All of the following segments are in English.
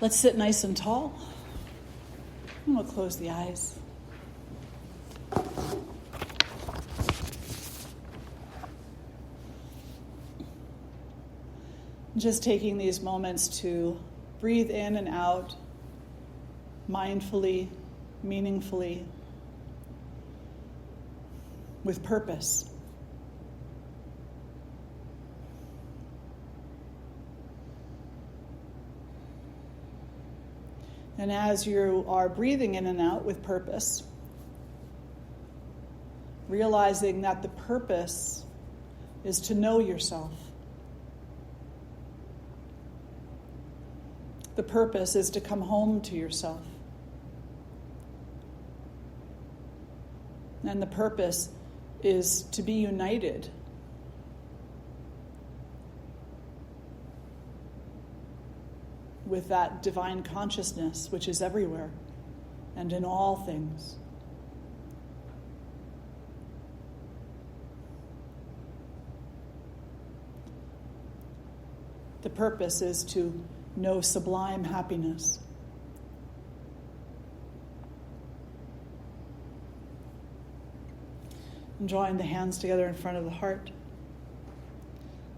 Let's sit nice and tall. And we'll close the eyes. Just taking these moments to breathe in and out mindfully, meaningfully, with purpose. And as you are breathing in and out with purpose, realizing that the purpose is to know yourself. The purpose is to come home to yourself. And the purpose is to be united with that divine consciousness which is everywhere and in all things. The purpose is to know sublime happiness. And drawing the hands together in front of the heart.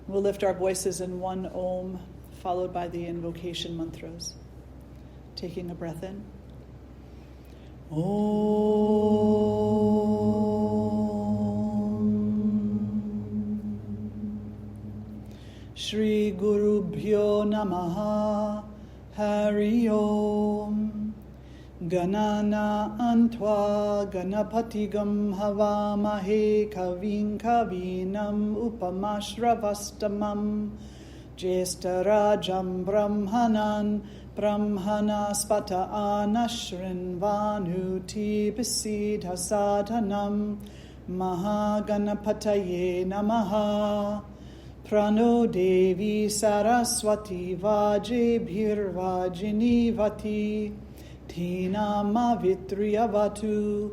We'll lift our voices in one Om, followed by the invocation mantras. Taking a breath in. Om. Shri Guru Bhyo Namaha Hari Om. Ganana Antva Ganapatigam Havamahe Kavin Kavinam Upamashravastamam Jestarajam Brahmanan Brahmanaspata Anashrinvanuti Bisidha Sadhanam Mahaganapataye Namaha Prano Devi Saraswati Vajebhirvajini Vati Tina Mavitriyavatu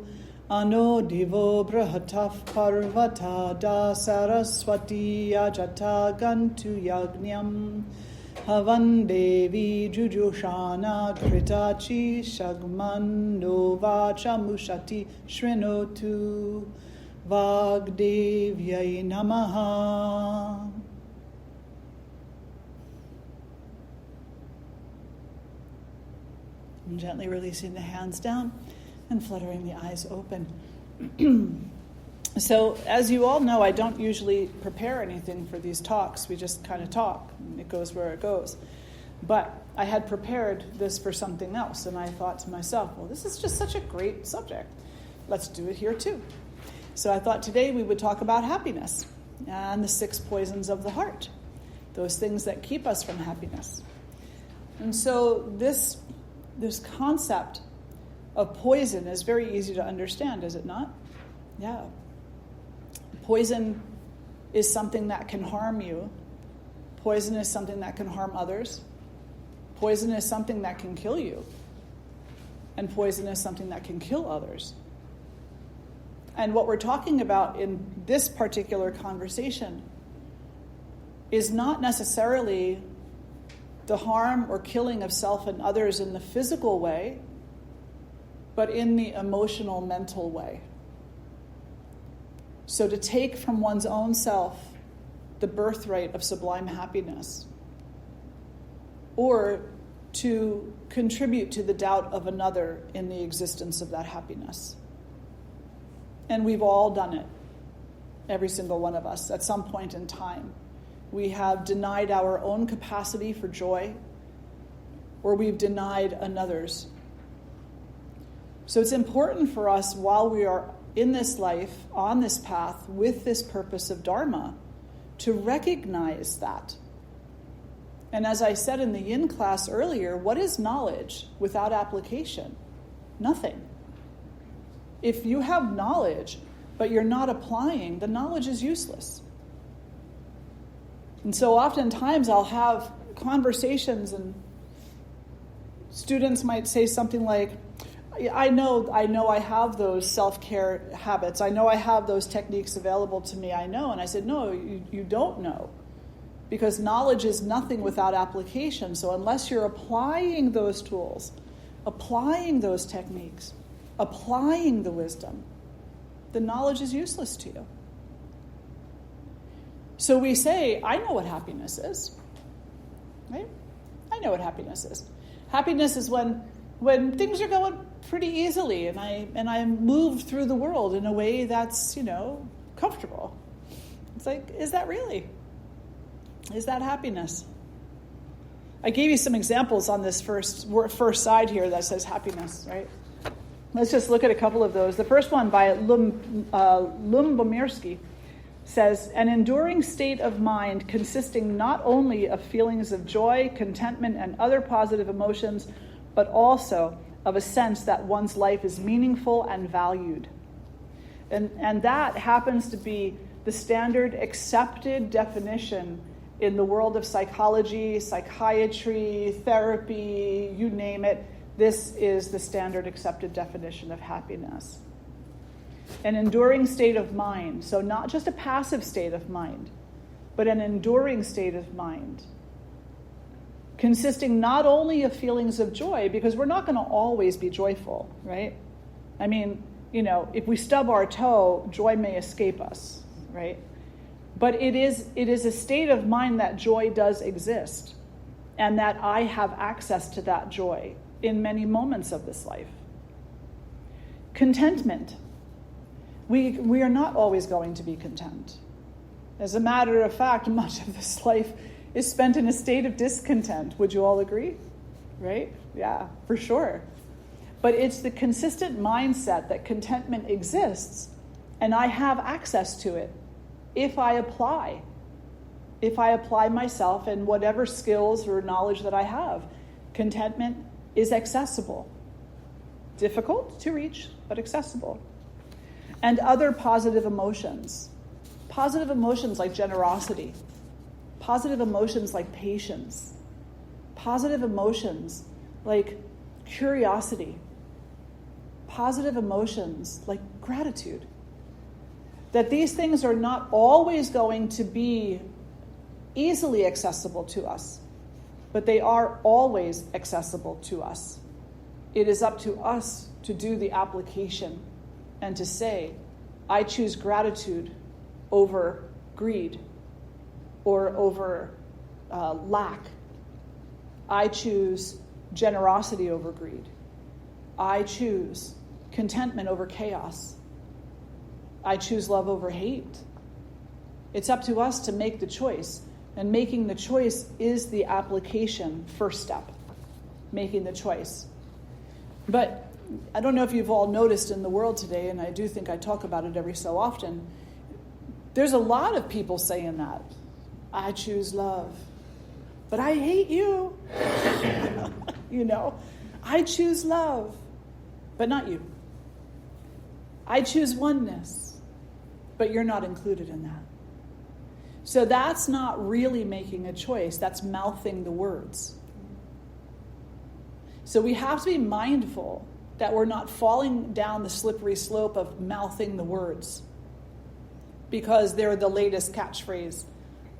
Ano Divo Brahataf Parvata Da Saraswati Ajata Gantu Yagnyam Havan Devi Jujushana Kritachi Shagman Novacha Mushati Shrinotu Vagdevyai Namaha. And gently releasing the hands down and fluttering the eyes open. So, as you all know, I don't usually prepare anything for these talks. We just kind of talk, and it goes where it goes. But I had prepared this for something else, and I thought to myself, well, this is just such a great subject. Let's do it here too. So I thought today we would talk about happiness and the 6 poisons of the heart, those things that keep us from happiness. And so this concept of poison is very easy to understand, is it not? Yeah. Poison is something that can harm you. Poison is something that can harm others. Poison is something that can kill you. And poison is something that can kill others. And what we're talking about in this particular conversation is not necessarily the harm or killing of self and others in the physical way, but in the emotional, mental way. So to take from one's own self the birthright of sublime happiness, or to contribute to the doubt of another in the existence of that happiness. And we've all done it, every single one of us, at some point in time. We have denied our own capacity for joy, or we've denied another's. So it's important for us, while we are in this life, on this path, with this purpose of Dharma, to recognize that. And as I said in the yin class earlier, what is knowledge without application? Nothing. If you have knowledge, but you're not applying, the knowledge is useless. And so oftentimes I'll have conversations and students might say something like, I know I have those self-care habits. I know I have those techniques available to me. I know. And I said, no, you don't know. because knowledge is nothing without application. So unless you're applying those tools, applying those techniques, applying the wisdom, the knowledge is useless to you. So we say, I know what happiness is. Right? I know what happiness is. Happiness is when things are going pretty easily and I move through the world in a way that's, comfortable. It's like, is that really? Is that happiness? I gave you some examples on this first side here that says happiness, right? Let's just look at a couple of those. The first one by Lumbomirsky says, an enduring state of mind consisting not only of feelings of joy, contentment, and other positive emotions, but also of a sense that one's life is meaningful and valued. And that happens to be the standard accepted definition in the world of psychology, psychiatry, therapy, you name it. This is the standard accepted definition of happiness. An enduring state of mind, so not just a passive state of mind, but an enduring state of mind, consisting not only of feelings of joy, because we're not going to always be joyful, right? I mean, if we stub our toe, joy may escape us, right? But it is a state of mind that joy does exist, and that I have access to that joy in many moments of this life. Contentment. We are not always going to be content. As a matter of fact, much of this life is spent in a state of discontent. Would you all agree? Right? Yeah, for sure. But it's the consistent mindset that contentment exists, and I have access to it if I apply myself and whatever skills or knowledge that I have. Contentment is accessible. Difficult to reach, but accessible. And other positive emotions. Positive emotions like generosity. Positive emotions like patience. Positive emotions like curiosity. Positive emotions like gratitude. That these things are not always going to be easily accessible to us, but they are always accessible to us. It is up to us to do the application and to say, I choose gratitude over greed or over lack. I choose generosity over greed. I choose contentment over chaos. I choose love over hate. It's up to us to make the choice. And making the choice is the application first step. Making the choice. But I don't know if you've all noticed in the world today, and I do think I talk about it every so often, there's a lot of people saying that. I choose love, but I hate you. I choose love, but not you. I choose oneness, but you're not included in that. So that's not really making a choice. That's mouthing the words. So we have to be mindful that we're not falling down the slippery slope of mouthing the words, because they're the latest catchphrase,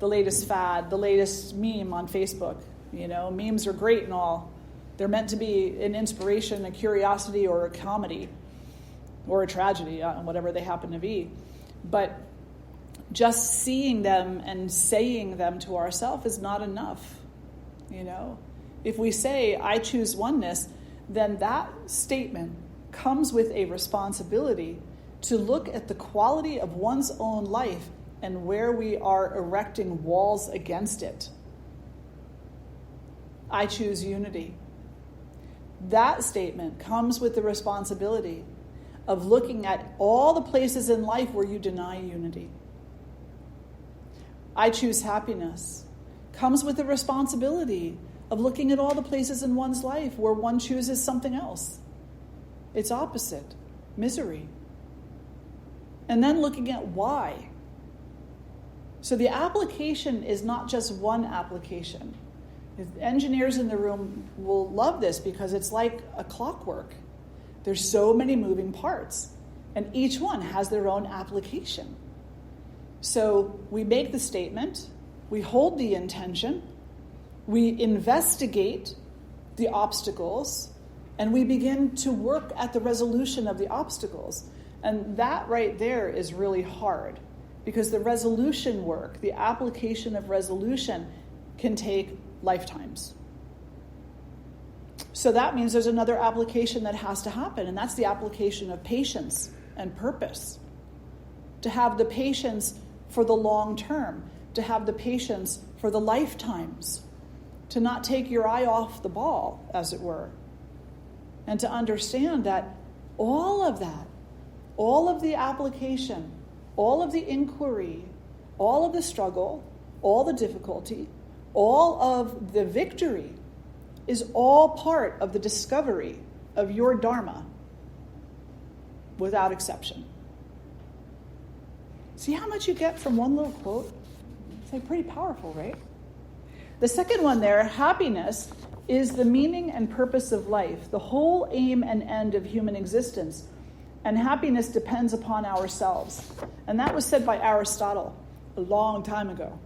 the latest fad, the latest meme on Facebook. Memes are great and all. They're meant to be an inspiration, a curiosity, or a comedy, or a tragedy, whatever they happen to be. But just seeing them and saying them to ourselves is not enough. If we say, I choose oneness, then that statement comes with a responsibility to look at the quality of one's own life and where we are erecting walls against it. I choose unity. That statement comes with the responsibility of looking at all the places in life where you deny unity. I choose happiness comes with the responsibility of looking at all the places in one's life where one chooses something else. It's opposite, misery. And then looking at why. So the application is not just one application. Engineers in the room will love this because it's like a clockwork. There's so many moving parts, and each one has their own application. So we make the statement, we hold the intention, we investigate the obstacles, and we begin to work at the resolution of the obstacles. And that right there is really hard, because the resolution work, the application of resolution, can take lifetimes. So that means there's another application that has to happen, and that's the application of patience and purpose. To have the patience for the long term, to have the patience for the lifetimes, to not take your eye off the ball, as it were, and to understand that all of that, all of the application, all of the inquiry, all of the struggle, all the difficulty, all of the victory is all part of the discovery of your Dharma, without exception. See how much you get from one little quote? It's like pretty powerful, right? The second one there, happiness, is the meaning and purpose of life, the whole aim and end of human existence. And happiness depends upon ourselves. And that was said by Aristotle a long time ago.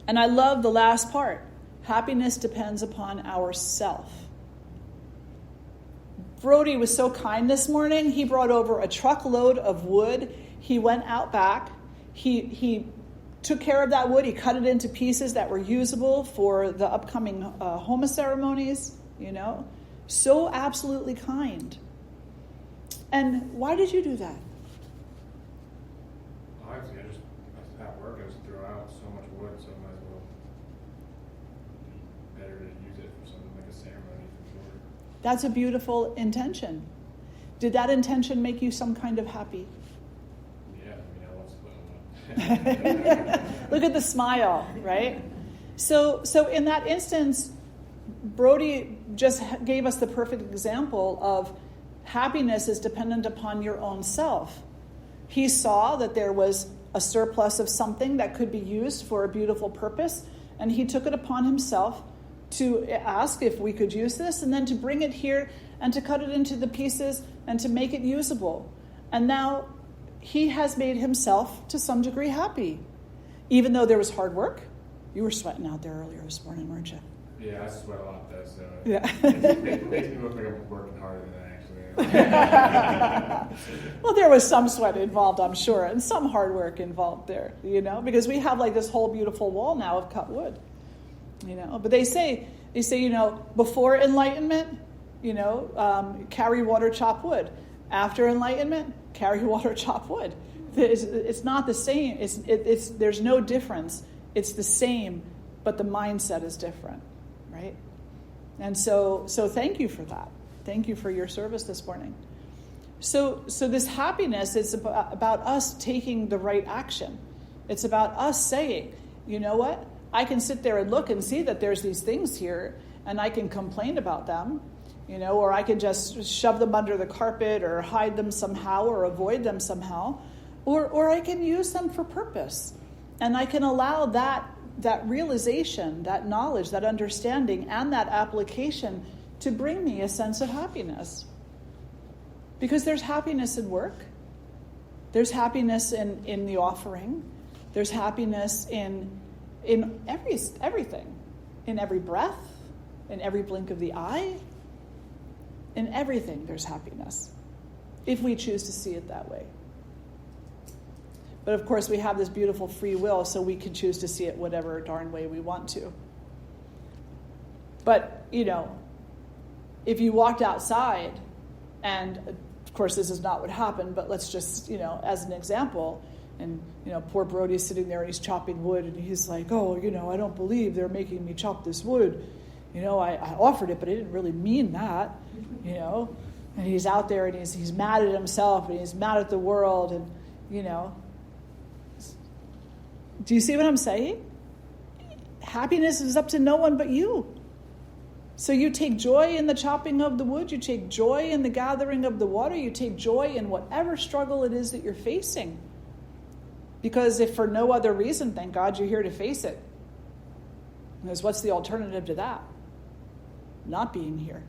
And I love the last part. Happiness depends upon ourself. Brody was so kind this morning. He brought over a truckload of wood. He went out back. He took care of that wood. He cut it into pieces that were usable for the upcoming Homa ceremonies, So absolutely kind. And why did you do that? Obviously, I was at work. I just threw out so much wood, so I might as well be better to use it for something like a ceremony for sure. That's a beautiful intention. Did that intention make you some kind of happy? Yeah, I love splitting wood. Look at the smile, right? So in that instance, Brody just gave us the perfect example of happiness is dependent upon your own self. He saw that there was a surplus of something that could be used for a beautiful purpose, and he took it upon himself to ask if we could use this, and then to bring it here and to cut it into the pieces and to make it usable. And now he has made himself to some degree happy. Even though there was hard work. You were sweating out there earlier this morning, weren't you? Yeah, I sweat a lot though, so yeah. it makes me look like I'm working harder than I actually am. Well, there was some sweat involved, I'm sure, and some hard work involved there, because we have like this whole beautiful wall now of cut wood, But they say, before enlightenment, carry water, chop wood. After enlightenment, carry water, chop wood. It's not the same. There's no difference. It's the same, but the mindset is different, right? And so thank you for that. Thank you for your service this morning. So this happiness is about us taking the right action. It's about us saying, you know what? I can sit there and look and see that there's these things here, and I can complain about them, or I can just shove them under the carpet or hide them somehow or avoid them somehow, or I can use them for purpose. And I can allow that realization, that knowledge, that understanding, and that application to bring me a sense of happiness. Because there's happiness in work. There's happiness in the offering. There's happiness in everything. In every breath, in every blink of the eye. In everything there's happiness, if we choose to see it that way. But of course, we have this beautiful free will, so we can choose to see it whatever darn way we want to. But, if you walked outside, and of course this is not what happened, but let's just, as an example, and, poor Brody's sitting there and he's chopping wood, and he's like, oh, I don't believe they're making me chop this wood. I offered it, but I didn't really mean that, And he's out there and he's mad at himself and he's mad at the world and, Do you see what I'm saying? Happiness is up to no one but you. So you take joy in the chopping of the wood, you take joy in the gathering of the water, you take joy in whatever struggle it is that you're facing. Because if for no other reason, thank God you're here to face it. Because what's the alternative to that? Not being here.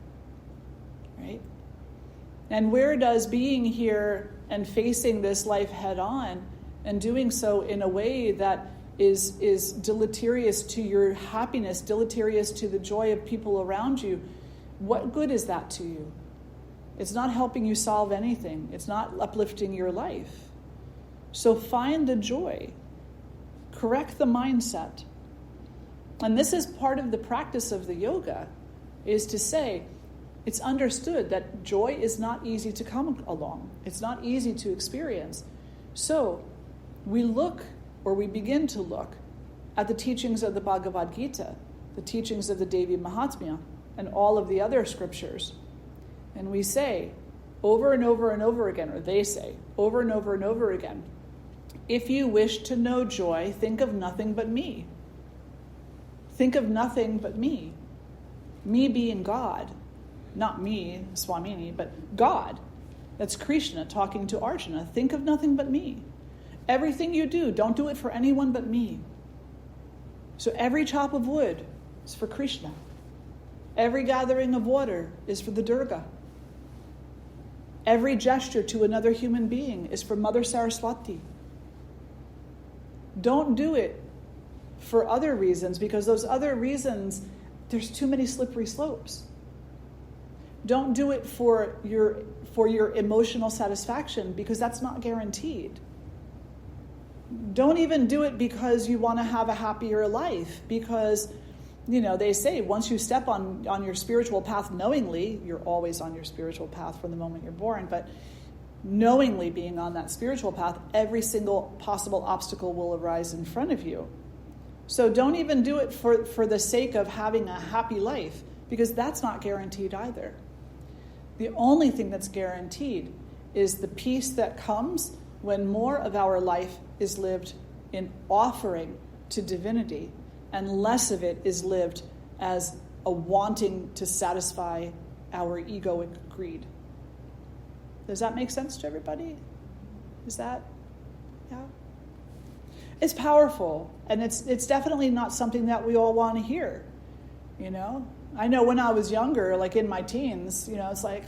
Right? And where does being here and facing this life head on and doing so in a way that is deleterious to your happiness, deleterious to the joy of people around you, what good is that to you? It's not helping you solve anything. It's not uplifting your life. So find the joy. Correct the mindset. And this is part of the practice of the yoga, is to say, it's understood that joy is not easy to come along. It's not easy to experience. So we begin to look at the teachings of the Bhagavad Gita, the teachings of the Devi Mahatmya, and all of the other scriptures. And we say over and over and over again, or they say over and over and over again, if you wish to know joy, think of nothing but me. Think of nothing but me. Me being God. Not me, Swamini, but God. That's Krishna talking to Arjuna. Think of nothing but me. Everything you do, don't do it for anyone but me. So every chop of wood is for Krishna. Every gathering of water is for the Durga. Every gesture to another human being is for Mother Saraswati. Don't do it for other reasons, because those other reasons, there's too many slippery slopes. Don't do it for your emotional satisfaction, because that's not guaranteed. Don't even do it because you want to have a happier life, because they say once you step on your spiritual path knowingly, you're always on your spiritual path from the moment you're born, but knowingly being on that spiritual path, every single possible obstacle will arise in front of you. So don't even do it for the sake of having a happy life, because that's not guaranteed either. The only thing that's guaranteed is the peace that comes when more of our life is lived in offering to divinity, and less of it is lived as a wanting to satisfy our egoic greed. Does that make sense to everybody? Yeah? It's powerful, and it's definitely not something that we all want to hear, I know when I was younger, like in my teens, it's like,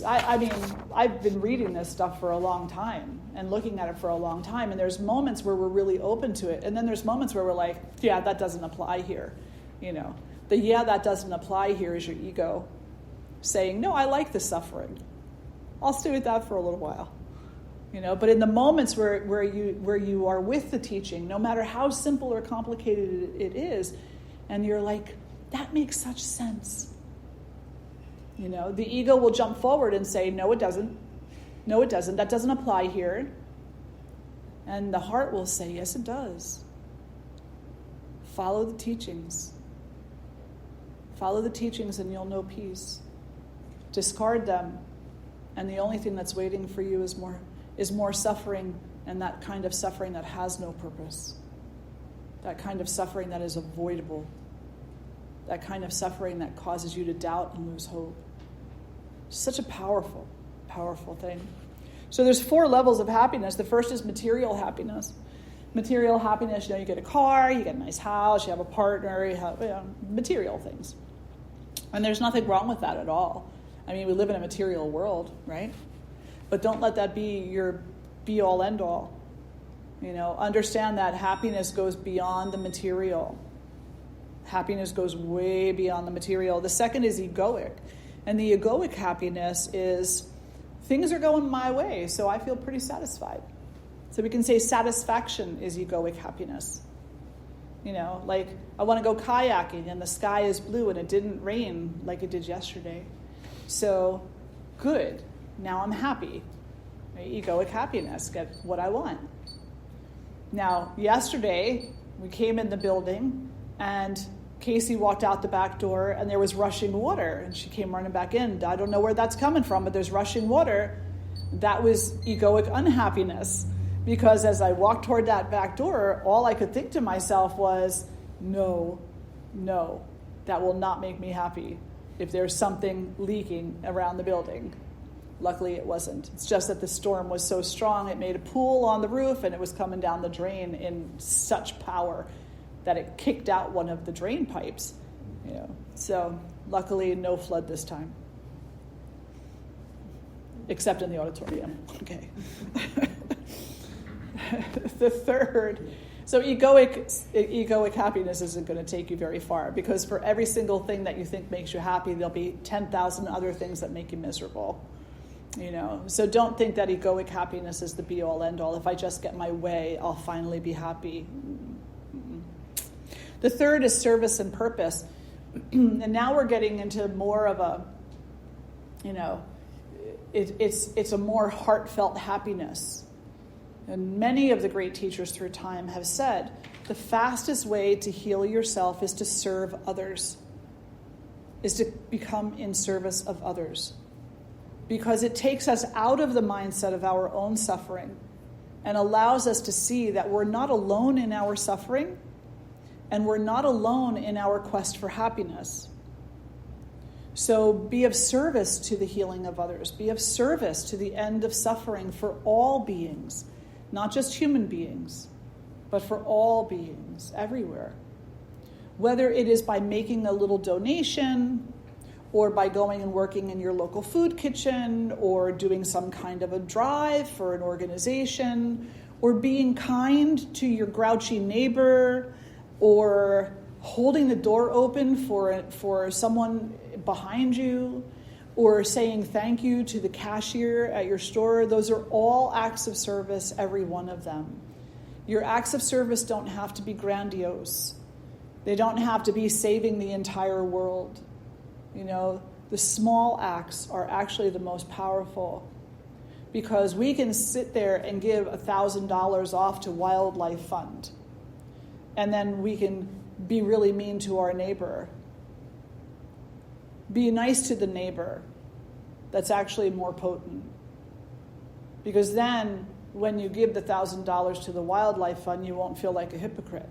I've been reading this stuff for a long time and looking at it for a long time, and there's moments where we're really open to it, and then there's moments where we're like, yeah, that doesn't apply here. That doesn't apply here is your ego saying, no, I like the suffering. I'll stay with that for a little while. But in the moments where you are with the teaching, no matter how simple or complicated it is, and you're like, that makes such sense. The ego will jump forward and say, no, it doesn't. No, it doesn't. That doesn't apply here. And the heart will say, yes, it does. Follow the teachings. Follow the teachings and you'll know peace. Discard them, and the only thing that's waiting for you is more suffering, and that kind of suffering that has no purpose. That kind of suffering that is avoidable. That kind of suffering that causes you to doubt and lose hope. Such a powerful, powerful thing. So there's 4 levels of happiness. The first is material happiness. Material happiness, you get a car, you get a nice house, you have a partner, you have material things. And there's nothing wrong with that at all. We live in a material world, right? But don't let that be your be-all, end-all. Understand that happiness goes beyond the material. Happiness goes way beyond the material. The second is egoic. And the egoic happiness is, things are going my way, so I feel pretty satisfied. So we can say satisfaction is egoic happiness. Like I want to go kayaking and the sky is blue and it didn't rain like it did yesterday. So, good. Now I'm happy. Right? Egoic happiness. Get what I want. Now, yesterday, we came in the building, and Casey walked out the back door, and there was rushing water, and she came running back in. I don't know where that's coming from, but there's rushing water. That was egoic unhappiness, because as I walked toward that back door, all I could think to myself was, no, that will not make me happy if there's something leaking around the building. Luckily, it wasn't. It's just that the storm was so strong, it made a pool on the roof, and it was coming down the drain in such power that it kicked out one of the drain pipes. So luckily, no flood this time. Except in the auditorium. Okay. The third, so egoic happiness isn't going to take you very far, because for every single thing that you think makes you happy, there'll be 10,000 other things that make you miserable. So don't think that egoic happiness is the be-all, end-all. If I just get my way, I'll finally be happy. The third is service and purpose. And now we're getting into more of a, it's a more heartfelt happiness. And many of the great teachers through time have said, the fastest way to heal yourself is to serve others, is to become in service of others. Because it takes us out of the mindset of our own suffering and allows us to see that we're not alone in our suffering, and we're not alone in our quest for happiness. So be of service to the healing of others. Be of service to the end of suffering for all beings, not just human beings, but for all beings everywhere. Whether it is by making a little donation, or by going and working in your local food kitchen, or doing some kind of a drive for an organization, or being kind to your grouchy neighbor, or holding the door open for someone behind you, or saying thank you to the cashier at your store. Those are all acts of service, every one of them. Your acts of service don't have to be grandiose. They don't have to be saving the entire world. The small acts are actually the most powerful, because we can sit there and give $1,000 off to Wildlife Fund, and then we can be really mean to our neighbor. Be nice to the neighbor. That's actually more potent. Because then, when you give the $1,000 to the Wildlife Fund, you won't feel like a hypocrite.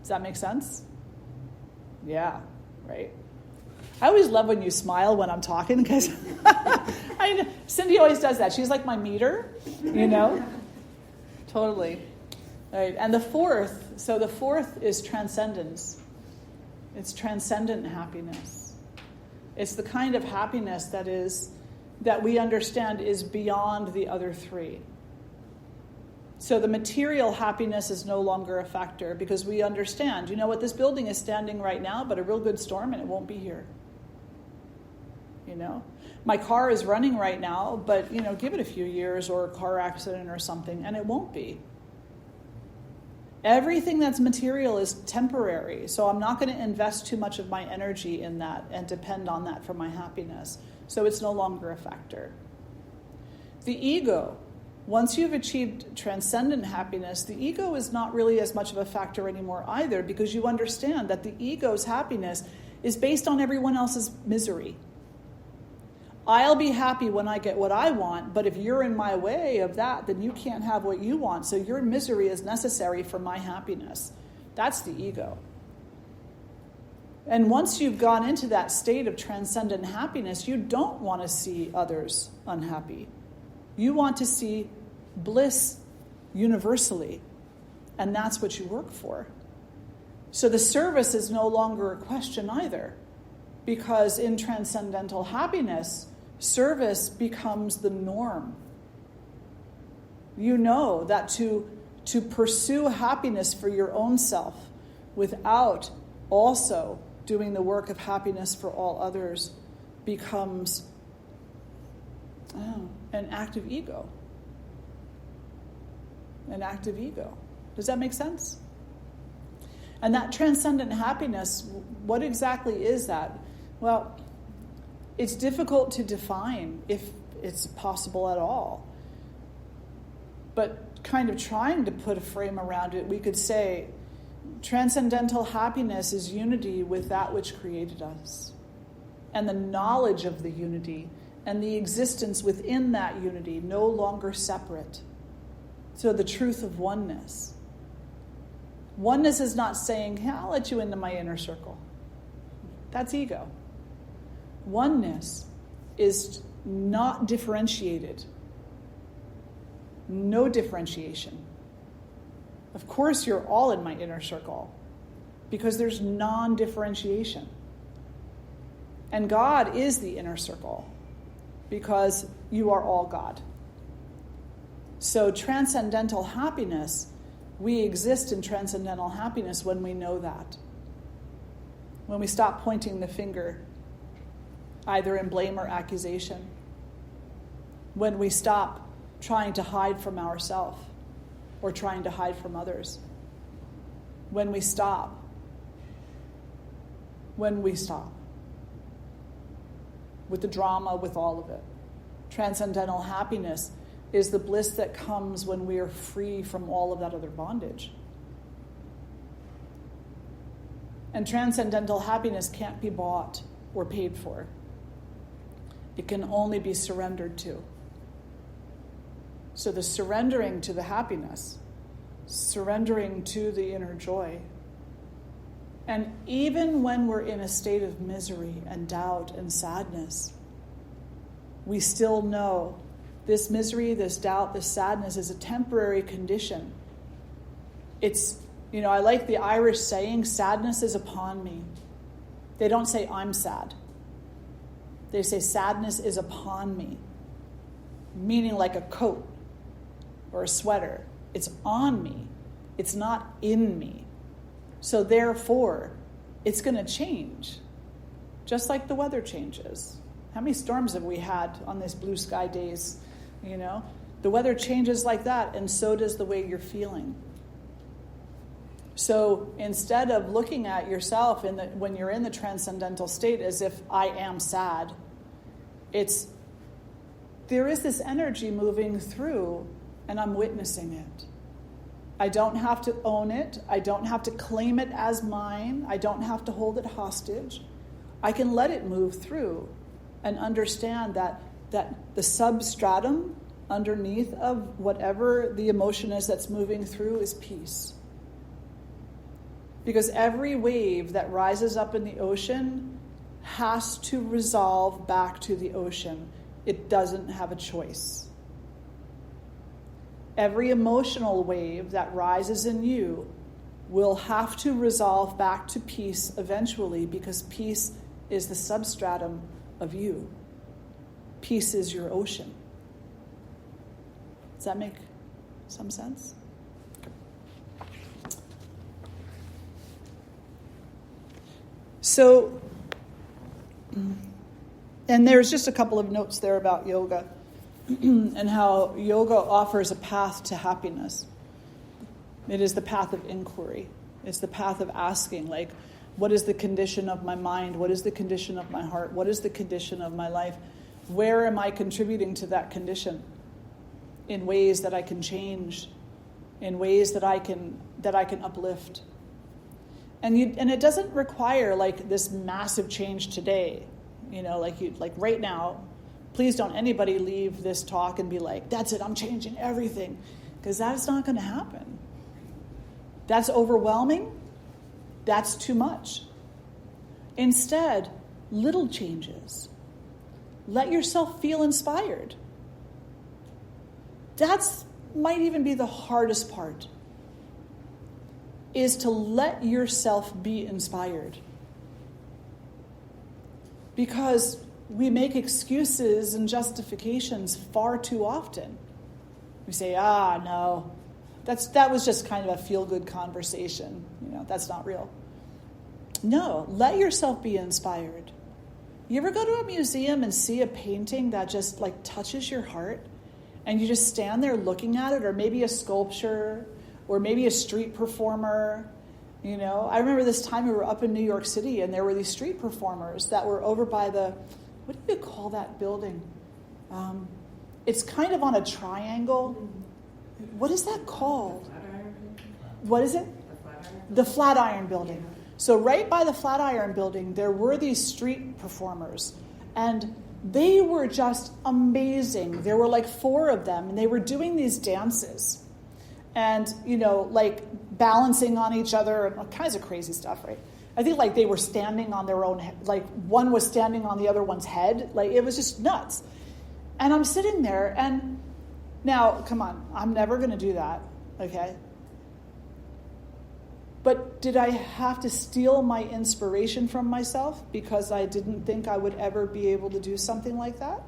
Does that make sense? Yeah, right? I always love when you smile when I'm talking, because Cindy always does that. She's like my meter, Totally. Right. And the fourth is transcendence. It's transcendent happiness. It's the kind of happiness that we understand is beyond the other three. So the material happiness is no longer a factor, because we understand, this building is standing right now, but a real good storm and it won't be here. My car is running right now, but give it a few years or a car accident or something and it won't be. Everything that's material is temporary, so I'm not going to invest too much of my energy in that and depend on that for my happiness. So it's no longer a factor. The ego, once you've achieved transcendent happiness, the ego is not really as much of a factor anymore either, because you understand that the ego's happiness is based on everyone else's misery. I'll be happy when I get what I want, but if you're in my way of that, then you can't have what you want. So your misery is necessary for my happiness. That's the ego. And once you've gone into that state of transcendent happiness, you don't want to see others unhappy. You want to see bliss universally, and that's what you work for. So the service is no longer a question either, because in transcendental happiness, service becomes the norm. You know that to pursue happiness for your own self without also doing the work of happiness for all others becomes an act of ego. An act of ego. Does that make sense? And that transcendent happiness, what exactly is that? Well, it's difficult to define if it's possible at all. But kind of trying to put a frame around it, we could say transcendental happiness is unity with that which created us, and the knowledge of the unity, and the existence within that unity, no longer separate. So the truth of oneness. Oneness is not saying, hey, I'll let you into my inner circle. That's ego. Oneness is not differentiated. No differentiation. Of course you're all in my inner circle, because there's non-differentiation. And God is the inner circle, because you are all God. So transcendental happiness, we exist in transcendental happiness when we know that. When we stop pointing the finger, either in blame or accusation. When we stop trying to hide from ourselves or trying to hide from others. When we stop. With the drama, with all of it. Transcendental happiness is the bliss that comes when we are free from all of that other bondage. And transcendental happiness can't be bought or paid for. It can only be surrendered to. So the surrendering to the happiness, surrendering to the inner joy. And even when we're in a state of misery and doubt and sadness, we still know this misery, this doubt, this sadness is a temporary condition. It's, I like the Irish saying, sadness is upon me. They don't say I'm sad. They say sadness is upon me, meaning like a coat or a sweater. It's on me. It's not in me. So therefore, it's going to change, just like the weather changes. How many storms have we had on these blue sky days? The weather changes like that, and so does the way you're feeling. So instead of looking at yourself when you're in the transcendental state as if I am sad, there is this energy moving through, and I'm witnessing it. I don't have to own it. I don't have to claim it as mine. I don't have to hold it hostage. I can let it move through and understand that the substratum underneath of whatever the emotion is that's moving through is peace. Because every wave that rises up in the ocean has to resolve back to the ocean. It doesn't have a choice. Every emotional wave that rises in you will have to resolve back to peace eventually, because peace is the substratum of you. Peace is your ocean. Does that make some sense? So, and there's just a couple of notes there about yoga and how yoga offers a path to happiness. It is the path of inquiry. It's the path of asking, like, what is the condition of my mind? What is the condition of my heart? What is the condition of my life? Where am I contributing to that condition in ways that I can change, in ways that I can uplift? And it doesn't require like this massive change today. Like right now, please don't anybody leave this talk and be like, that's it, I'm changing everything. Because that's not going to happen. That's overwhelming. That's too much. Instead, little changes. Let yourself feel inspired. That's might even be the hardest part, is to let yourself be inspired. Because we make excuses and justifications far too often. We say, no, that was just kind of a feel-good conversation. That's not real. No, let yourself be inspired. You ever go to a museum and see a painting that just like touches your heart, and you just stand there looking at it, or maybe a sculpture, or maybe a street performer? I remember this time we were up in New York City, and there were these street performers that were over by what do you call that building? It's kind of on a triangle. What is that called? What is it? The Flatiron Building. So right by the Flatiron Building, there were these street performers, and they were just amazing. There were like 4 of them, and they were doing these dances. And, like balancing on each other and all kinds of crazy stuff, right? I think like they were standing on their own, like one was standing on the other one's head. Like it was just nuts. And I'm sitting there, and now, come on, I'm never going to do that, okay? But did I have to steal my inspiration from myself because I didn't think I would ever be able to do something like that?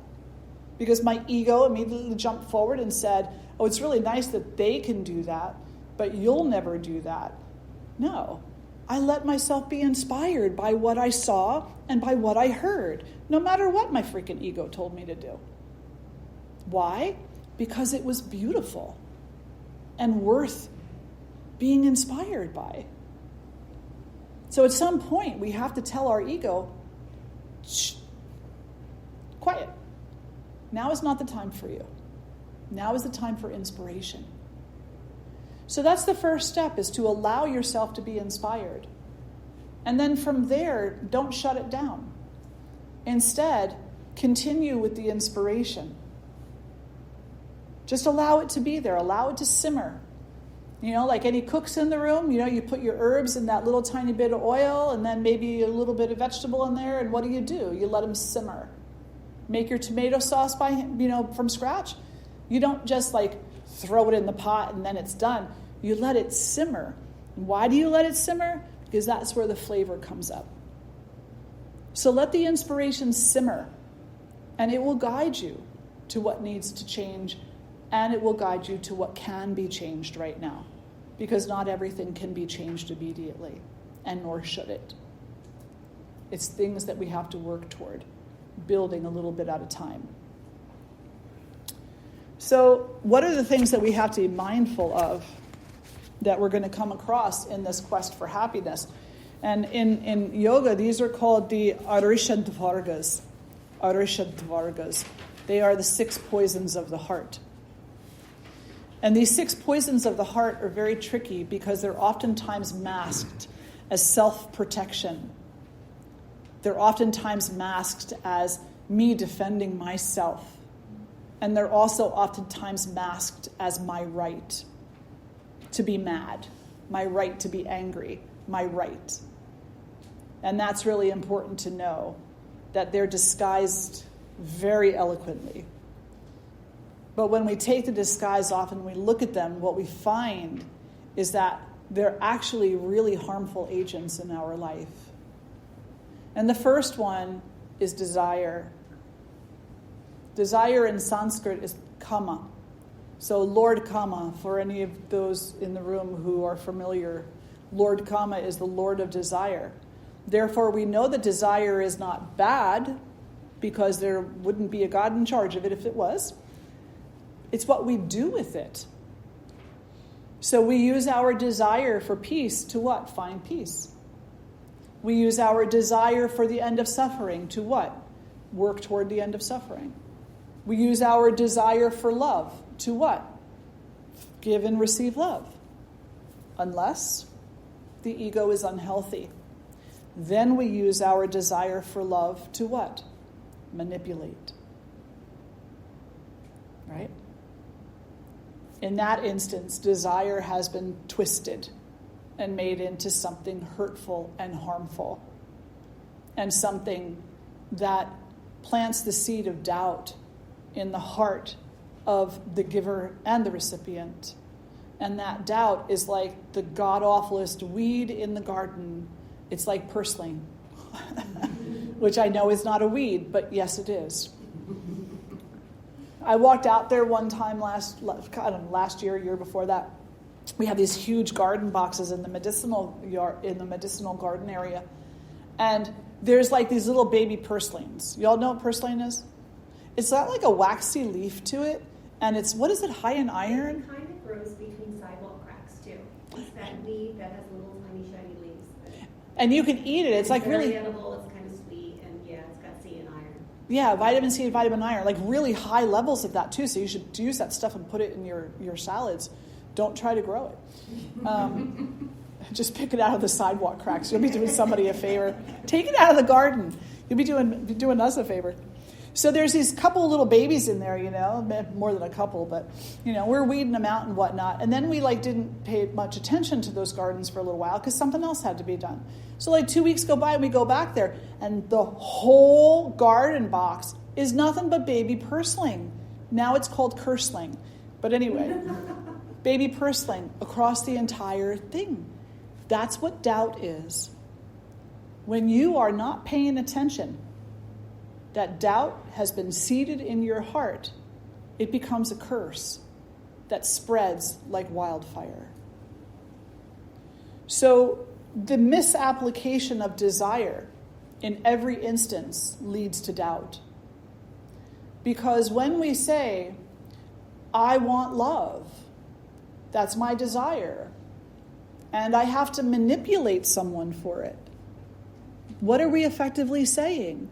because my ego immediately jumped forward and said, oh, it's really nice that they can do that, but you'll never do that. No, I let myself be inspired by what I saw and by what I heard, no matter what my freaking ego told me to do. Why? Because it was beautiful and worth being inspired by. So at some point, we have to tell our ego, shh, quiet. Now is not the time for you. Now is the time for inspiration. So that's the first step, is to allow yourself to be inspired. And then from there, don't shut it down. Instead, continue with the inspiration. Just allow it to be there. Allow it to simmer. Like any cooks in the room, you put your herbs in that little tiny bit of oil and then maybe a little bit of vegetable in there. And what do? You let them simmer. Make your tomato sauce from scratch. You don't just throw it in the pot and then it's done. You let it simmer. Why do you let it simmer? Because that's where the flavor comes up. So let the inspiration simmer, and it will guide you to what needs to change, and it will guide you to what can be changed right now. Because not everything can be changed immediately, and nor should it. It's things that we have to work toward, building a little bit at a time. So what are the things that we have to be mindful of that we're going to come across in this quest for happiness? And in yoga, these are called the Arishadvargas. Arishadvargas. They are the 6 poisons of the heart. And these 6 poisons of the heart are very tricky because they're oftentimes masked as self-protection. They're oftentimes masked as me defending myself. And they're also oftentimes masked as my right to be mad, my right to be angry, my right. And that's really important to know, that they're disguised very eloquently. But when we take the disguise off and we look at them, what we find is that they're actually really harmful agents in our life. And the first one is desire. Desire in Sanskrit is kama. So Lord Kama, for any of those in the room who are familiar, Lord Kama is the Lord of desire. Therefore, we know that desire is not bad, because there wouldn't be a God in charge of it if it was. It's what we do with it. So we use our desire for peace to what? Find peace. We use our desire for the end of suffering to what? Work toward the end of suffering. We use our desire for love to what? Give and receive love. Unless the ego is unhealthy. Then we use our desire for love to what? Manipulate. Right? In that instance, desire has been twisted and made into something hurtful and harmful, and something that plants the seed of doubt in the heart of the giver and the recipient. And that doubt is like the god-awfulest weed in the garden. It's like purslane, which I know is not a weed, but yes, it is. I walked out there one time last year, year before that. We have these huge garden boxes in the medicinal garden area, and there's like these little baby purslanes. Y'all know what purslane is? It's got like a waxy leaf to it, and it's, what is it, high in iron? It kind of grows between sidewalk cracks too. It's that weed that has little tiny shiny leaves. And you can eat it. It's like very really edible. It's kind of sweet, and yeah, it's got C and iron. Yeah, vitamin C and vitamin iron, like really high levels of that too. So you should use that stuff and put it in your salads. Don't try to grow it. Just pick it out of the sidewalk cracks. You'll be doing somebody a favor. Take it out of the garden. You'll be doing us a favor. So there's these couple little babies in there, more than a couple, but, we're weeding them out and whatnot. And then we didn't pay much attention to those gardens for a little while because something else had to be done. So 2 weeks go by and we go back there, and the whole garden box is nothing but baby purslane. Now it's called cursling. But anyway, baby purslane across the entire thing. That's what doubt is. When you are not paying attention, that doubt has been seeded in your heart, it becomes a curse that spreads like wildfire. So the misapplication of desire in every instance leads to doubt. Because when we say, I want love, that's my desire, and I have to manipulate someone for it, what are we effectively saying?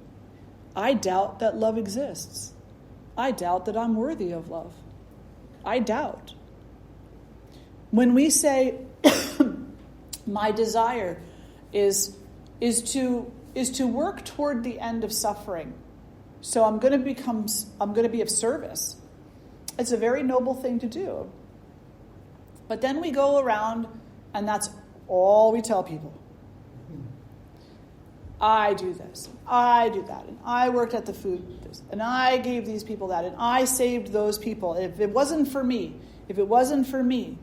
I doubt that love exists. I doubt that I'm worthy of love. I doubt. When we say, my desire is to work toward the end of suffering, so I'm going to be of service. It's a very noble thing to do. But then we go around and that's all we tell people. I do this, I do that, and I worked at the food, and I gave these people that, and I saved those people. If it wasn't for me, if it wasn't for me,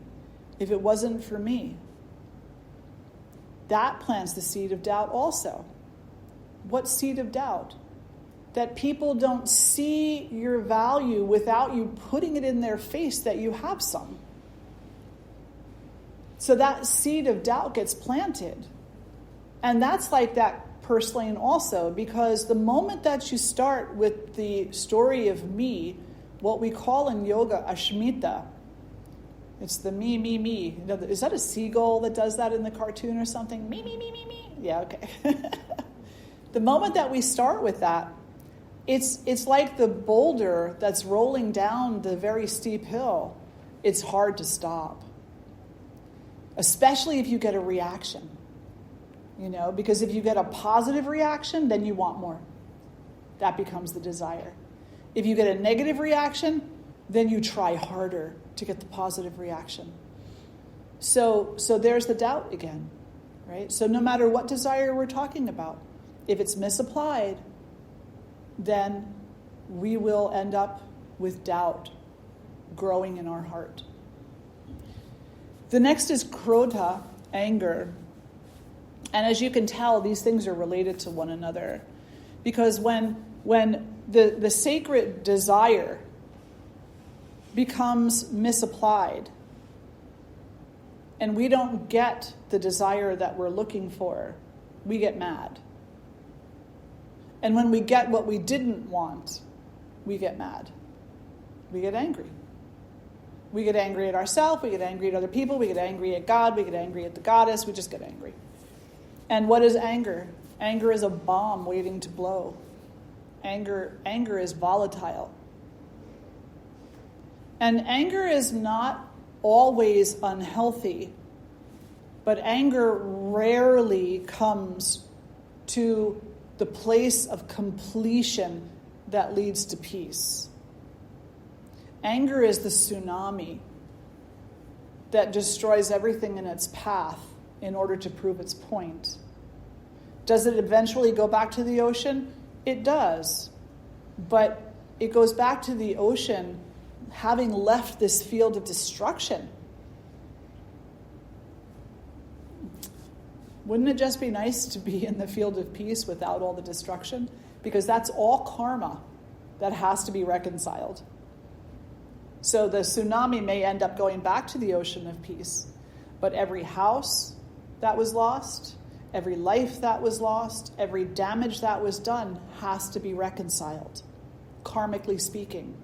if it wasn't for me, that plants the seed of doubt also. What seed of doubt? That people don't see your value without you putting it in their face that you have some. So that seed of doubt gets planted. And that's like that purslane also, because the moment that you start with the story of me, what we call in yoga Ashmita, it's the me, me, me. Is that a seagull that does that in the cartoon or something? Me, me, me, me, me. Yeah, okay. The moment that we start with that, it's like the boulder that's rolling down the very steep hill. It's hard to stop. Especially if you get a reaction. Because if you get a positive reaction, then you want more. That becomes the desire. If you get a negative reaction, then you try harder to get the positive reaction. So there's the doubt again, right? So no matter what desire we're talking about, if it's misapplied, then we will end up with doubt growing in our heart. The next is krodha, anger. And as you can tell, these things are related to one another. Because when the sacred desire becomes misapplied, and we don't get the desire that we're looking for, we get mad. And when we get what we didn't want, we get mad. We get angry. We get angry at ourselves, we get angry at other people, we get angry at God, we get angry at the goddess, we just get angry. And what is anger? Anger is a bomb waiting to blow. Anger is volatile. And anger is not always unhealthy, but anger rarely comes to the place of completion that leads to peace. Anger is the tsunami that destroys everything in its path in order to prove its point. Does it eventually go back to the ocean? It does. But it goes back to the ocean having left this field of destruction. Wouldn't it just be nice to be in the field of peace without all the destruction? Because that's all karma that has to be reconciled. So the tsunami may end up going back to the ocean of peace, but every house that was lost, every life that was lost, every damage that was done has to be reconciled, karmically speaking.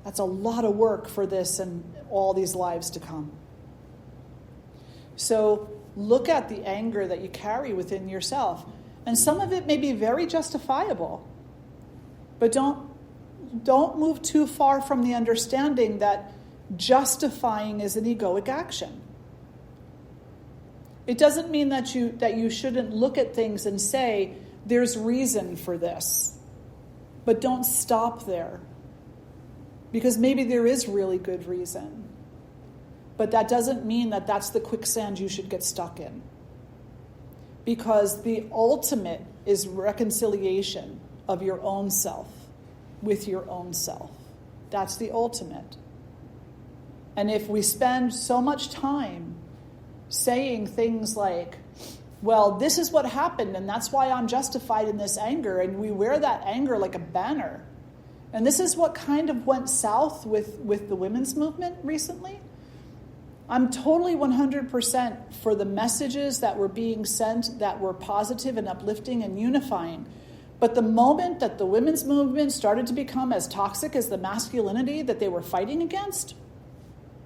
That's a lot of work for this and all these lives to come. So look at the anger that you carry within yourself. And some of it may be very justifiable, but don't move too far from the understanding that justifying is an egoic action. It doesn't mean that you shouldn't look at things and say, there's reason for this. But don't stop there. Because maybe there is really good reason. But that doesn't mean that that's the quicksand you should get stuck in. Because the ultimate is reconciliation of your own self with your own self. That's the ultimate. And if we spend so much time saying things like, well, this is what happened, and that's why I'm justified in this anger, and we wear that anger like a banner. And this is what kind of went south with the women's movement recently. I'm totally 100% for the messages that were being sent that were positive and uplifting and unifying. But the moment that the women's movement started to become as toxic as the masculinity that they were fighting against,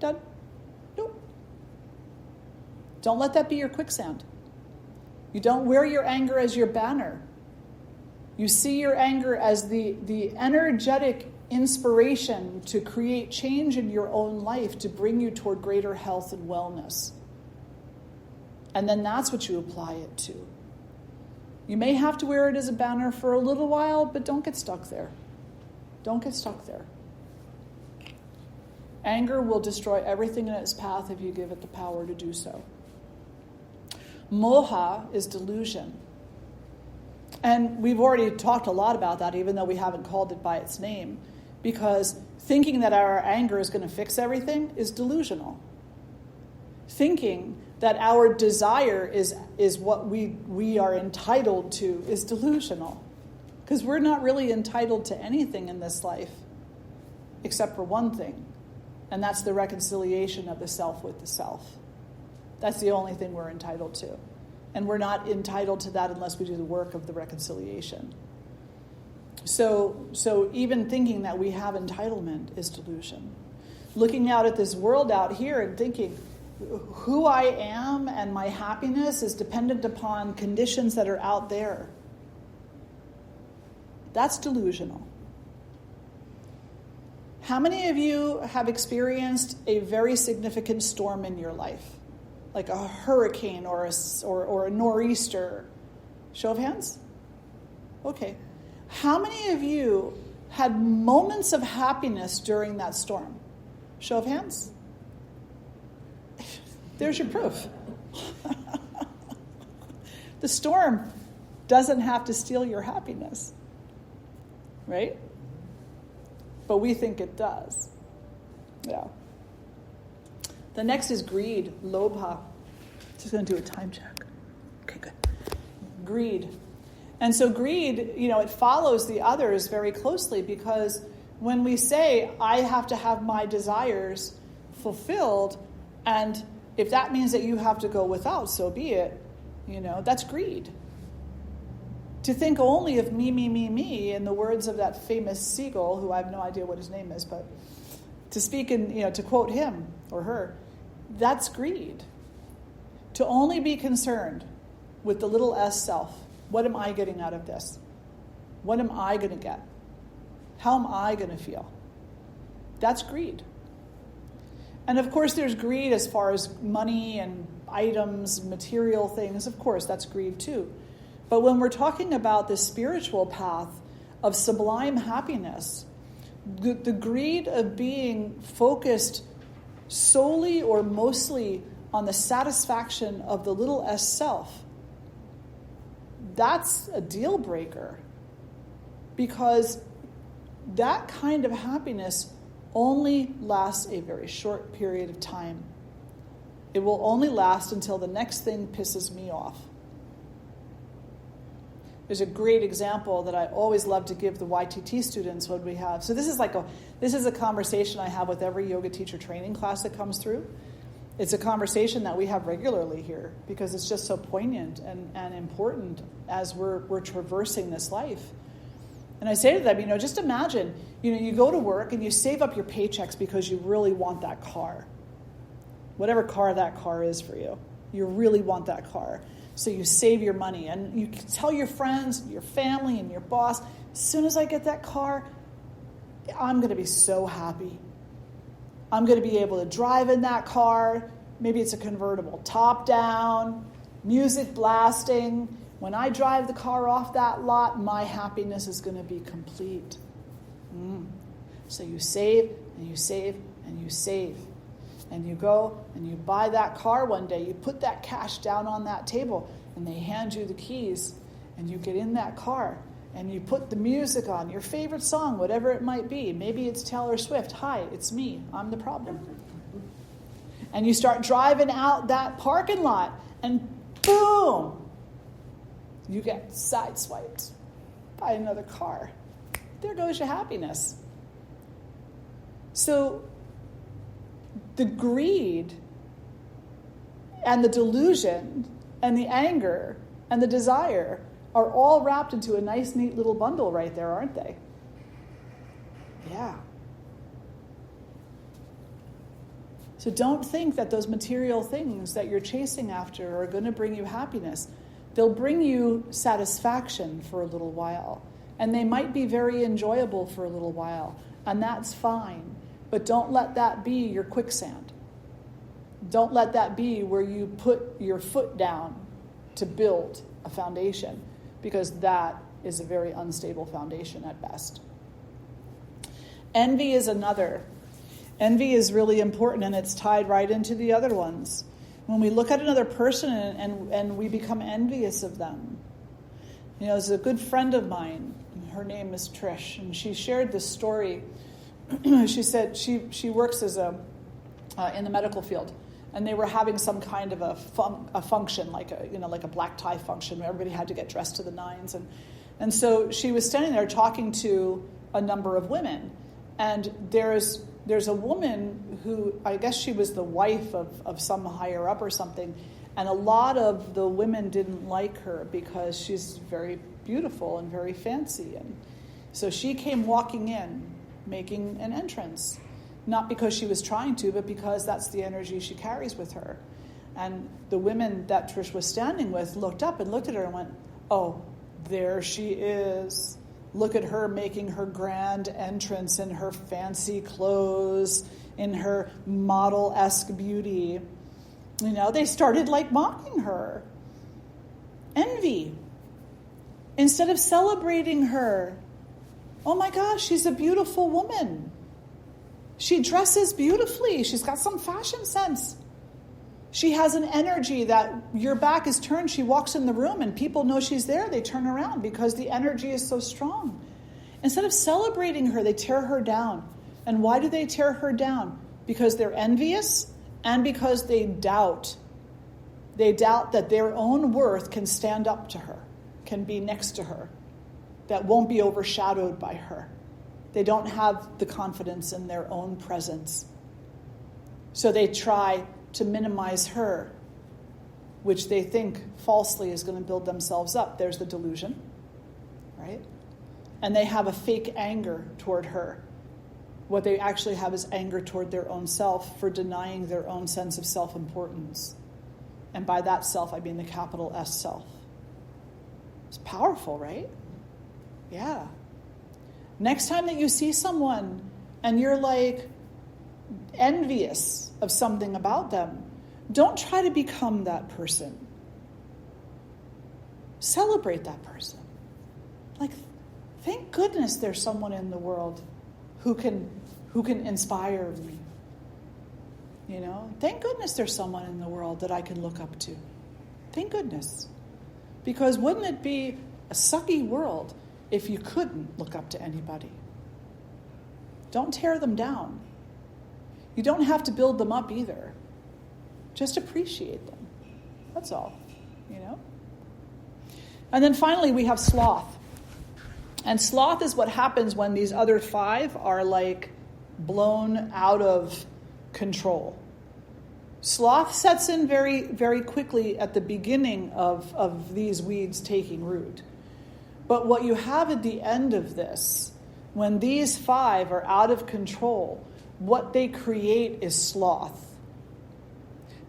done. Nope. Don't let that be your quicksand. You don't wear your anger as your banner. You see your anger as the energetic inspiration to create change in your own life, to bring you toward greater health and wellness. And then that's what you apply it to. You may have to wear it as a banner for a little while, but don't get stuck there. Don't get stuck there. Anger will destroy everything in its path if you give it the power to do so. Moha is delusion. And we've already talked a lot about that, even though we haven't called it by its name, because thinking that our anger is going to fix everything is delusional. Thinking that our desire is what we are entitled to is delusional, because we're not really entitled to anything in this life except for one thing, and that's the reconciliation of the self with the self. That's the only thing we're entitled to. And we're not entitled to that unless we do the work of the reconciliation. So even thinking that we have entitlement is delusion. Looking out at this world out here and thinking who I am and my happiness is dependent upon conditions that are out there. That's delusional. How many of you have experienced a very significant storm in your life? Like a hurricane or a nor'easter? Show of hands? Okay. How many of you had moments of happiness during that storm? Show of hands? There's your proof. The storm doesn't have to steal your happiness, right? But we think it does. Yeah. The next is greed, lobha. Just going to do a time check. Okay, good. Greed. And so greed, it follows the others very closely, because when we say, I have to have my desires fulfilled, and if that means that you have to go without, so be it, that's greed. To think only of me, me, me, me, in the words of that famous seagull, who I have no idea what his name is, but to speak in, to quote him or her, that's greed. To only be concerned with the little s self. What am I getting out of this? What am I going to get? How am I going to feel? That's greed. And of course there's greed as far as money and items, material things. Of course, that's greed too. But when we're talking about the spiritual path of sublime happiness, the greed of being focused solely or mostly on the satisfaction of the little s self, that's a deal breaker, because that kind of happiness only lasts a very short period of time. It will only last until the next thing pisses me off. There's a great example that I always love to give the YTT students when we have. So this is a conversation I have with every yoga teacher training class that comes through. It's a conversation that we have regularly here because it's just so poignant and important as we're traversing this life. And I say to them, just imagine, you go to work and you save up your paychecks because you really want that car. Whatever car that car is for you. You really want that car. So you save your money and you tell your friends, your family, and your boss, as soon as I get that car, I'm going to be so happy. I'm going to be able to drive in that car. Maybe it's a convertible, top down, music blasting. When I drive the car off that lot, my happiness is going to be complete. So you save and you save and you save. And you go and you buy that car one day. You put that cash down on that table and they hand you the keys. And you get in that car and you put the music on, your favorite song, whatever it might be. Maybe it's Taylor Swift. Hi, it's me. I'm the problem. And you start driving out that parking lot and boom, you get sideswiped by another car. There goes your happiness. So the greed and the delusion and the anger and the desire are all wrapped into a nice, neat little bundle right there, aren't they? Yeah. So don't think that those material things that you're chasing after are going to bring you happiness. They'll bring you satisfaction for a little while. And they might be very enjoyable for a little while. And that's fine. But don't let that be your quicksand. Don't let that be where you put your foot down to build a foundation, because that is a very unstable foundation at best. Envy is another. Envy is really important, and it's tied right into the other ones. When we look at another person and we become envious of them. You know, there's a good friend of mine, her name is Trish, and she shared this story. She said she works as in the medical field, and they were having some kind of a function, like a black tie function, where everybody had to get dressed to the nines, and so she was standing there talking to a number of women, and there's a woman who, I guess she was the wife of some higher up or something, and a lot of the women didn't like her because she's very beautiful and very fancy, and so she came walking in, making an entrance. Not because she was trying to, but because that's the energy she carries with her. And the women that Trish was standing with looked up and looked at her and went, oh, there she is. Look at her making her grand entrance in her fancy clothes, in her model-esque beauty. You know, they started mocking her. Envy. Instead of celebrating her. Oh my gosh, she's a beautiful woman. She dresses beautifully. She's got some fashion sense. She has an energy that your back is turned. She walks in the room and people know she's there. They turn around because the energy is so strong. Instead of celebrating her, they tear her down. And why do they tear her down? Because they're envious and because they doubt. They doubt that their own worth can stand up to her, can be next to her, that won't be overshadowed by her. They don't have the confidence in their own presence. So they try to minimize her, which they think falsely is going to build themselves up. There's the delusion, right? And they have a fake anger toward her. What they actually have is anger toward their own self for denying their own sense of self-importance. And by that self, I mean the capital S self. It's powerful, right? Yeah. Next time that you see someone and you're envious of something about them, don't try to become that person. Celebrate that person. Thank goodness there's someone in the world who can inspire me. You know, thank goodness there's someone in the world that I can look up to. Thank goodness. Because wouldn't it be a sucky world if you couldn't look up to anybody? Don't tear them down. You don't have to build them up either. Just appreciate them. That's all, you know? And then finally we have sloth. And sloth is what happens when these other five are blown out of control. Sloth sets in very, very quickly at the beginning of these weeds taking root. But what you have at the end of this, when these five are out of control, what they create is sloth.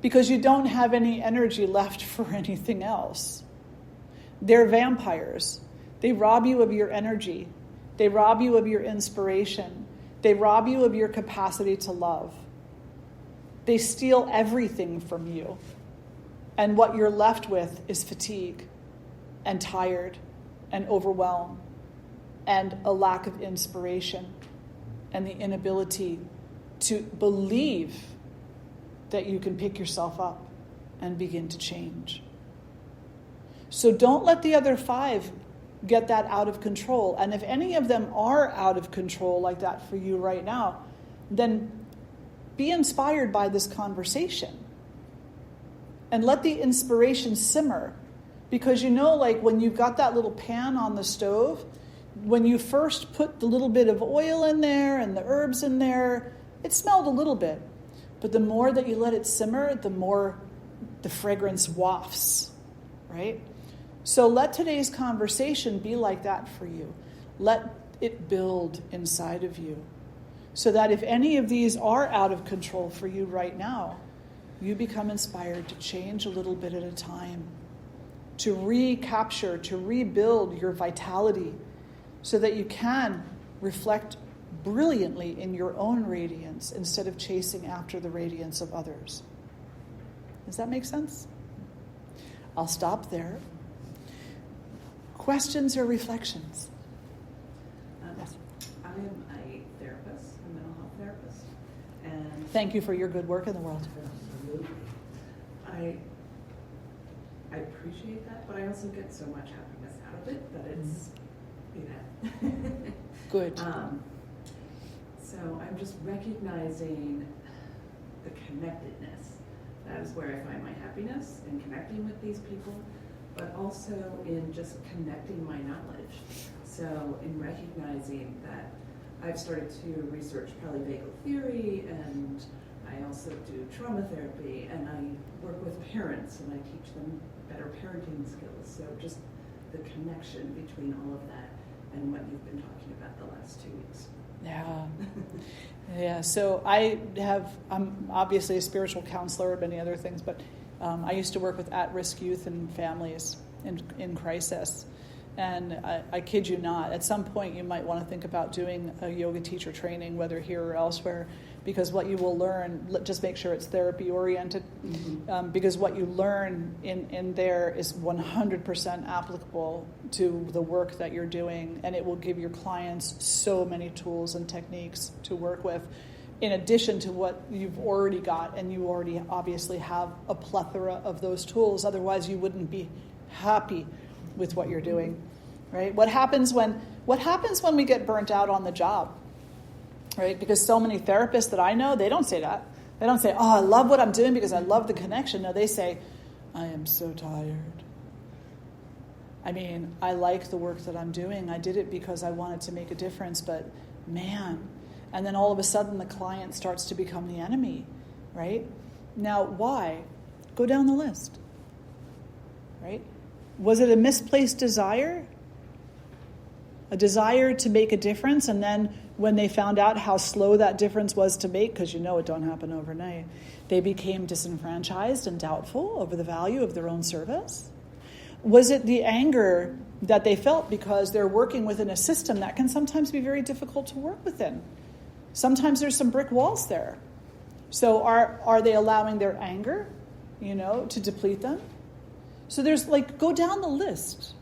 Because you don't have any energy left for anything else. They're vampires. They rob you of your energy. They rob you of your inspiration. They rob you of your capacity to love. They steal everything from you. And what you're left with is fatigue and tired and overwhelmed and a lack of inspiration and the inability to believe that you can pick yourself up and begin to change. So don't let the other five get that out of control. And if any of them are out of control like that for you right now, then be inspired by this conversation. And let the inspiration simmer Because like when you've got that little pan on the stove, when you first put the little bit of oil in there and the herbs in there, it smelled a little bit. But the more that you let it simmer, the more the fragrance wafts, right? So let today's conversation be like that for you. Let it build inside of you. So that if any of these are out of control for you right now, you become inspired to change a little bit at a time, to recapture, to rebuild your vitality, so that you can reflect brilliantly in your own radiance instead of chasing after the radiance of others. Does that make sense? I'll stop there. Questions or reflections? Yes. I am a therapist, a mental health therapist, and Thank you for your good work in the world. absolutely, I appreciate that, but I also get so much happiness out of it that it's, Good. So I'm just recognizing the connectedness. That is where I find my happiness, in connecting with these people, but also in just connecting my knowledge. So in recognizing that I've started to research polyvagal theory, and I also do trauma therapy, and I work with parents and I teach them better parenting skills. So just the connection between all of that and what you've been talking about the last 2 weeks. Yeah. Yeah. So I'm obviously a spiritual counselor and many other things, but I used to work with at-risk youth and families in crisis. And I kid you not, at some point you might want to think about doing a yoga teacher training, whether here or elsewhere, because what you will learn, just make sure it's therapy oriented, because what you learn in there is 100% applicable to the work that you're doing, and it will give your clients so many tools and techniques to work with, in addition to what you've already got, and you already obviously have a plethora of those tools, otherwise you wouldn't be happy with what you're doing, right? What happens when we get burnt out on the job, right? Because so many therapists that I know, they don't say that. They don't say, "Oh, I love what I'm doing because I love the connection." No, they say, "I am so tired. I mean, I like the work that I'm doing. I did it because I wanted to make a difference, but man." And then all of a sudden the client starts to become the enemy, right? Now, why? Go down the list, right? Was it a misplaced desire? A desire to make a difference, and then when they found out how slow that difference was to make, because it don't happen overnight, they became disenfranchised and doubtful over the value of their own service? Was it the anger that they felt because they're working within a system that can sometimes be very difficult to work within? Sometimes there's some brick walls there. So are they allowing their anger, to deplete them? So there's go down the list.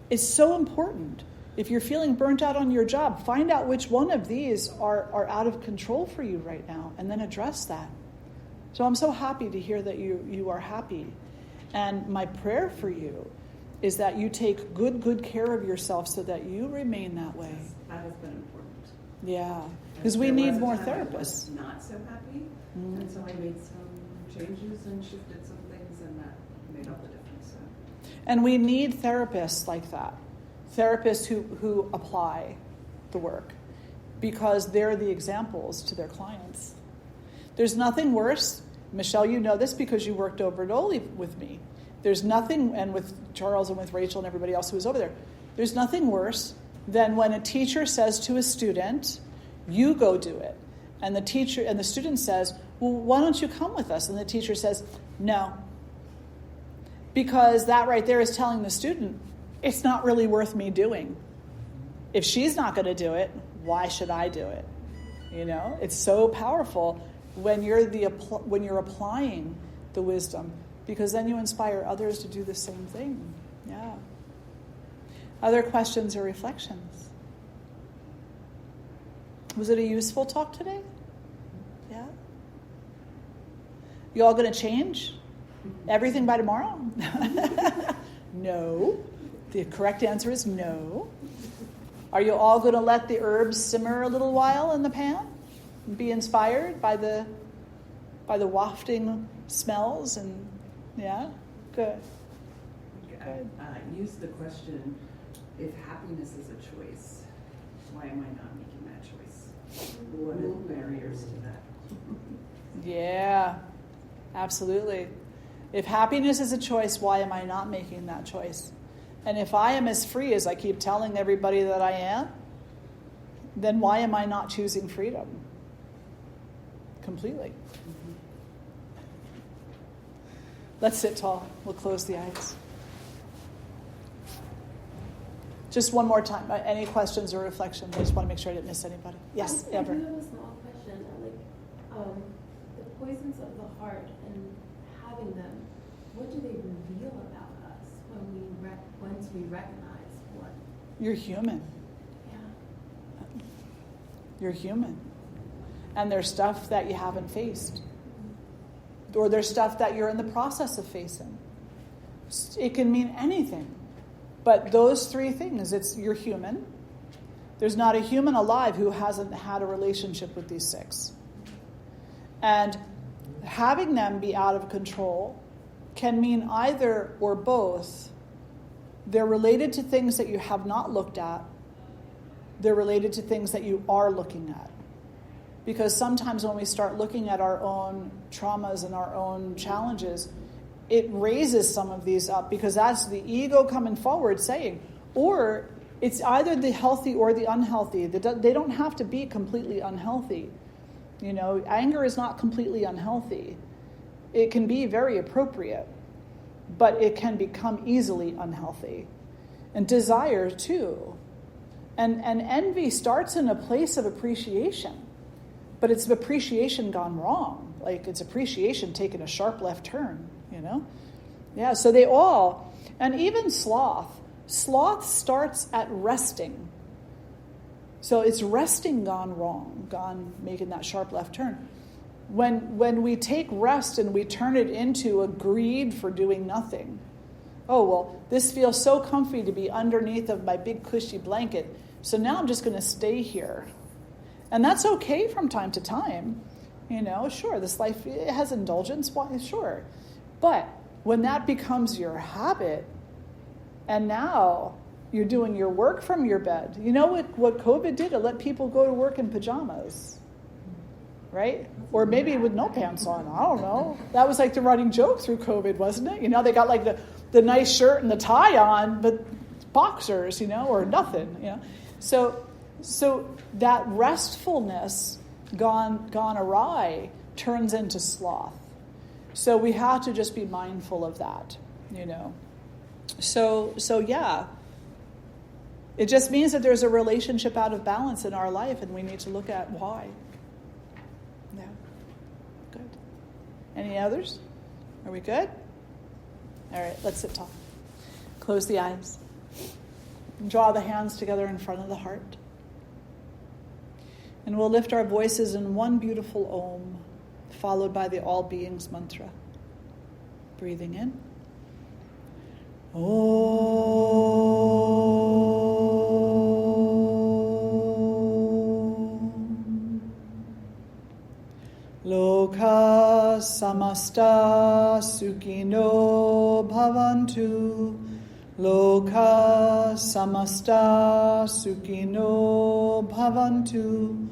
It's so important. If you're feeling burnt out on your job, find out which one of these are out of control for you right now, and then address that. So I'm so happy to hear that you are happy. And my prayer for you is that you take good care of yourself so that you remain that way. Yes, that has been important. Yeah, because we need more therapists. I was not so happy, and so I made some changes and shifted some things, and that made all the difference. So. And we need therapists like that. Therapists who apply the work, because they're the examples to their clients. There's nothing worse, Michelle, you know this because you worked over at Oli with me. There's nothing, and with Charles and with Rachel and everybody else who was over there, there's nothing worse than when a teacher says to a student, "You go do it." And the student says, "Well, why don't you come with us?" And the teacher says, "No." Because that right there is telling the student, it's not really worth me doing. If she's not going to do it, why should I do it? It's so powerful when you're applying the wisdom, because then you inspire others to do the same thing. Yeah. Other questions or reflections? Was it a useful talk today? Yeah. You all going to change everything by tomorrow? No. The correct answer is no. Are you all going to let the herbs simmer a little while in the pan and be inspired by the wafting smells? And yeah, good. Good. Use the question, if happiness is a choice, why am I not making that choice? What are the barriers to that? Yeah, absolutely. If happiness is a choice, why am I not making that choice? And if I am as free as I keep telling everybody that I am, then why am I not choosing freedom? Completely. Mm-hmm. Let's sit tall. We'll close the eyes. Just one more time. Any questions or reflections? I just want to make sure I didn't miss anybody. Yes, I Ever. do have a small question. The poisons of the heart and having them, what do they reveal about us once we recognize what? You're human. Yeah. You're human. And there's stuff that you haven't faced. Or there's stuff that you're in the process of facing. It can mean anything. But those three things, you're human. There's not a human alive who hasn't had a relationship with these six. And having them be out of control can mean either or both. They're related to things that you have not looked at. They're related to things that you are looking at. Because sometimes when we start looking at our own traumas and our own challenges, it raises some of these up because that's the ego coming forward saying, or it's either the healthy or the unhealthy. They don't have to be completely unhealthy. Anger is not completely unhealthy. It can be very appropriate, but it can become easily unhealthy. And desire too. And envy starts in a place of appreciation. But it's appreciation gone wrong. Like it's appreciation taking a sharp left turn, Yeah, so they all, and even sloth. Sloth starts at resting. So it's resting gone wrong, making that sharp left turn. When we take rest and we turn it into a greed for doing nothing. Oh, well, this feels so comfy to be underneath of my big cushy blanket. So now I'm just going to stay here. And that's okay from time to time. Sure, this life it has indulgence, sure. But when that becomes your habit, and now you're doing your work from your bed. You know what COVID did? It let people go to work in pajamas. Right? Or maybe with no pants on. I don't know. That was like the running joke through COVID, wasn't it? They got like the nice shirt and the tie on, but boxers, or nothing. So that restfulness gone awry turns into sloth. So we have to just be mindful of that, So yeah, it just means that there's a relationship out of balance in our life, and we need to look at why. Yeah, good. Any others? Are we good? All right, let's sit tall. Close the eyes. Draw the hands together in front of the heart. And we'll lift our voices in one beautiful Om, followed by the All Beings mantra. Breathing in. Om. Loka samasta sukhino bhavantu. Loka samasta sukhino bhavantu.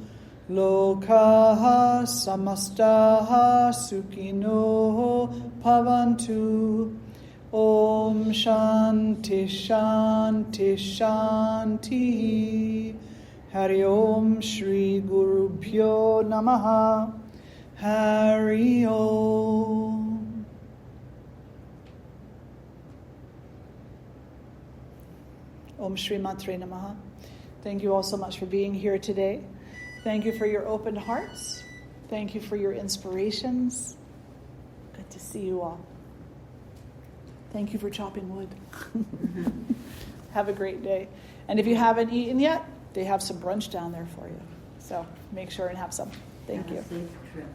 Loka samasta sukhino bhavantu. Om Shanti Shanti Shanti. Hari Om Shri Guru Pyo Namaha. Hari Om. Om Shri Matre Namaha. Thank you all so much for being here today. Thank you for your open hearts. Thank you for your inspirations. Good to see you all. Thank you for chopping wood. Have a great day. And if you haven't eaten yet, they have some brunch down there for you. So make sure and have some. Thank you. Have a safe trip.